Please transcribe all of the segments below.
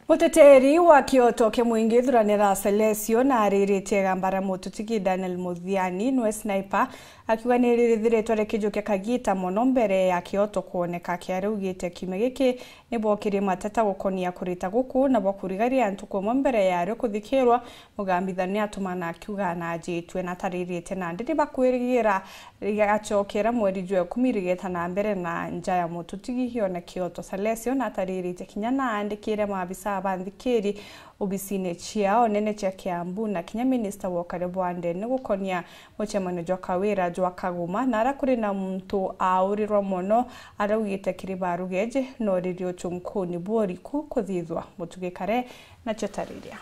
Muteteri wa Kyoto Kimuingi thuranira Celesio na ariritie gambara mututiki Daniel Muthiani nwe sniper akiuga ni ririthiritwe rekijukia kagita muno mbere ya Kyoto kuoneka kiarugite kime giki nibo kiri matata gukonia kurita guku na bakurigaria antu kwa mbere ya rio kuthikirwa mugambithania atumana akiuga na jitwe na taririte na ndiri bakwirigira rigacokera mweri jwe kumirigeta na mbere na nja ya mututiki hiyo na Kyoto Celesio na taririte kinyana andikire maabisa abanthikiri obisine chiao nene cha Kiambu na kinya minister wa Karibwande ni gukonia muchemano jokawira jwa Kaguma na arakuri na muntu aurirwa mono arawite kiribarugeje no ririo chumkuni boriku kuthithwa mutugikare na chatariria.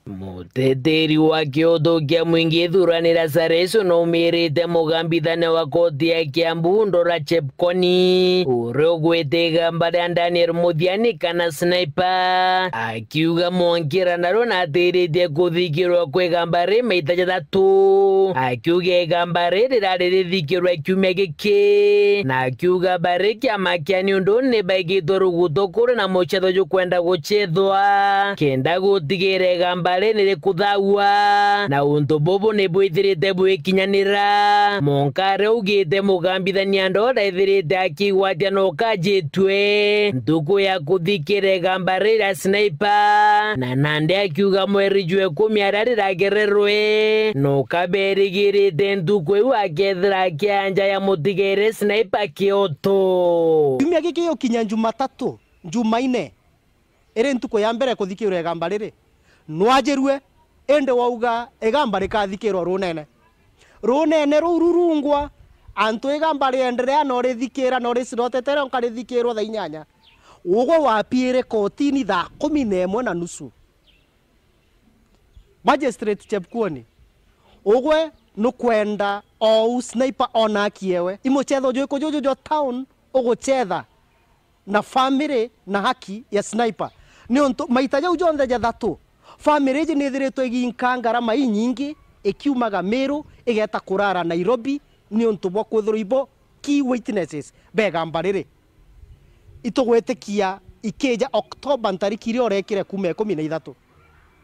Muteteri wa Kyoto Kimuingi thuranira Celesio no umirite mugambithania wa koti ya Kiambu Ndora Chepkoni urio gwite gambara Daniel Muthiani kana sniper akiuga monkira naro na atirite kuthikirwa kwe gambare maita jathatu akiuga gambare rirarithikirwa kiumia giki na akiuga bare kiama kia niundu ni baigitwo ruguto kuri na muchetho jukwenda guchethwa kenda gutigire gambare nire kuthaua na untu bobo ne bwithirite bwikinyanira monkare ugite mugambithania Ndora ithirite akigwatia no kajitwe ntuku ya kuthikire gambare ra sniper na nande akiuga mweri jwe 10 arariragererwe no kaberigirite ntuku yu akethira kianja ya mutigire sniper Kyoto kiumia giki yo kinya Jumatatu Jumaine ere ntuku ya mbere kuthikirwe gambare nwajerwe ende wauga egambare kathikirwa runene rurungwa antu egambare enderea no rithikira no risirotetera nkarithikirwa tha 8 ugo wapire kotini tha 11:30 magistrate Chepkwoni ugwe nukwenda o sniper ona kiewe imuchetho joiko jojo town uguchetha na family na haki ya sniper ni onto maita jau jonthe jathatu family je nithiritwe iginkangara mai nyingi ikiumaga Meru igeta kurara Nairobi ni onto bwa kwithuribo key witnesses begambarire itugwetikia ikeja October ntariki ri orekire kuma 13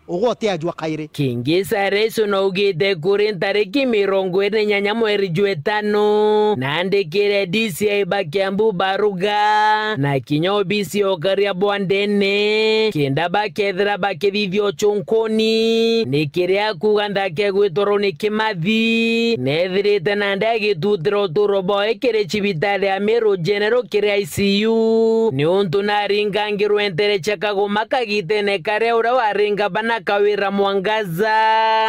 ugote ajwa kaire kingi Celesio no ugite kuri ntariki 28 mweri jwe 5 na andikire DCI ba Kiambu Baruga na kinyo bisi okaria Bwandene kenda bakethira bakithithio chunkoni nikiria kuganda kegwitoro ni Kimathi nethirite na ndagitutiro turobo ekire cibitari ya Meru General kire ICU ni untu naringangirwe ntere Kaguma kagitene kare ura waringa bana kawira Mwangaza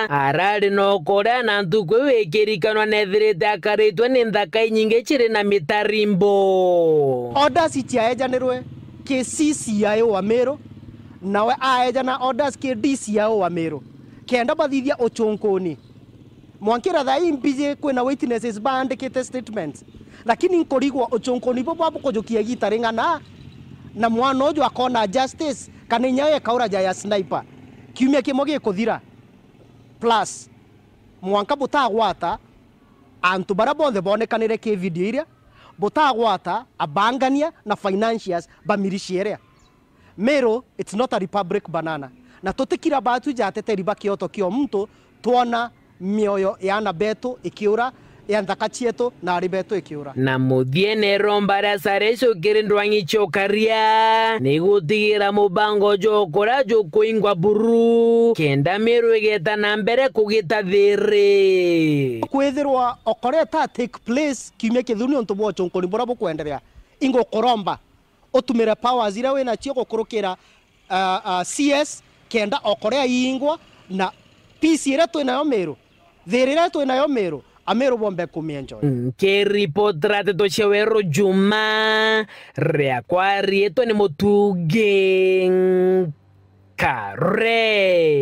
arari no kora na ntuku wekirikanwa nethirite akaritwe ni nthaka nyingi chiri na mitarimbo orders itiaejanirwe ke CCI wa Meru nawe aejana orders ke DCI wa Meru kenda bathithia uchunkuni mwankira tha imbije kwina witnesses bandikite statements lakini nkorigwa uchunkuni bobo kujukia gitaringana na mwana ujo akona justice kaninya kaura ya sniper kiumia kimoge kuthira plus mwanka butagwata antu barabonde bonekanire ke video iria butagwata abangania na financiers bamirishiere Meru it's not a republic banana na tutikira batu jateteri ba Kyoto kio mtu tuona mioyo yana betu ikiura ya ndakachieto na ribeto ikiura na muthiene rombara Celesio kirindwangi chokaria nigutigira mubango jokora jokuingwa buru kenda Meru igeta na mbere kugita thiri kwithirwa okoreta take place kiumia kithuni onto bo chonkoni bora bukwenderea ingo koromba otumira powers ira wena cio gukurukira CS kenda okorea yingwa na PC ira twinayo Meru thiri ira twinayo Meru Ameru bombe kumienjoy ke ripotrate to chewero Juma rea kwa rieto ni mutuge kare